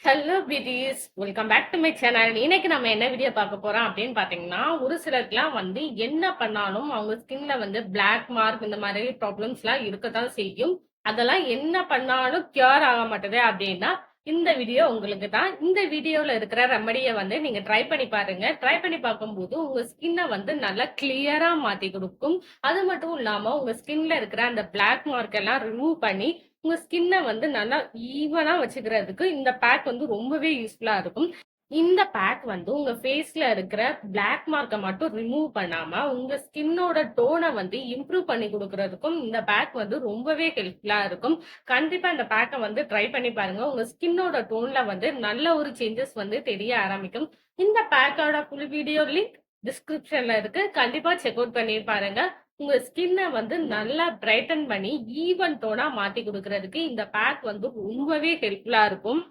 Hello beauties, welcome back to my channel. இன்னைக்கு நம்ம என்ன வீடியோ பார்க்க போறோம் அப்படின்னு பாத்தீங்கன்னா, ஒரு சிலருக்குலாம் வந்து என்ன பண்ணாலும் அவங்க ஸ்கின்ல வந்து பிளாக் மார்க் இந்த மாதிரி ப்ராப்ளம்ஸ்லாம் இருக்கத்தான் செய்யும். அதெல்லாம் என்ன பண்ணாலும் கியூர் ஆக மாட்டேது அப்படின்னா இந்த வீடியோ உங்களுக்கு தான். இந்த வீடியோல இருக்கிற ரெமடியை வந்து நீங்க ட்ரை பண்ணி பாருங்க. ட்ரை பண்ணி பார்க்கும்போது உங்க ஸ்கின்னை வந்து நல்லா கிளியரா மாத்தி கொடுக்கும். அது மட்டும் இல்லாம உங்க ஸ்கின்ல இருக்கிற அந்த பிளாக் மார்க் எல்லாம் ரிமூவ் பண்ணி உங்க ஸ்கின்ன வந்து நல்லா ஈவனா வச்சுக்கிறதுக்கு இந்த பேக் வந்து ரொம்பவே யூஸ்ஃபுல்லா இருக்கும். இந்த பேக் வந்து உங்க ஃபேஸ்ல இருக்கிற பிளாக் மார்க்கை மட்டும் ரிமூவ் பண்ணாம உங்க ஸ்கின்னோட டோனை வந்து இம்ப்ரூவ் பண்ணி கொடுக்கறதுக்கும் இந்த பேக் வந்து ரொம்பவே ஹெல்ப்ஃபுல்லா இருக்கும். கண்டிப்பா இந்த பேக்கை வந்து ட்ரை பண்ணி பாருங்க. உங்க ஸ்கின்னோட டோன்ல வந்து நல்ல ஒரு சேஞ்சஸ் வந்து தெரிய ஆரம்பிக்கும். இந்த பேக்கோட ஃபுல் வீடியோ லிங்க் டிஸ்கிரிப்ஷன்ல இருக்கு. கண்டிப்பா செக் அவுட் பண்ணி பாருங்க. உங்க ஸ்கின்ன வந்து நல்லா பிரைட்டன் பண்ணி ஈவன் டோனா மாத்தி குடுக்குறதுக்கு இந்த பேக் வந்து ரொம்பவே ஹெல்ப்ஃபுல்லா இருக்கும்.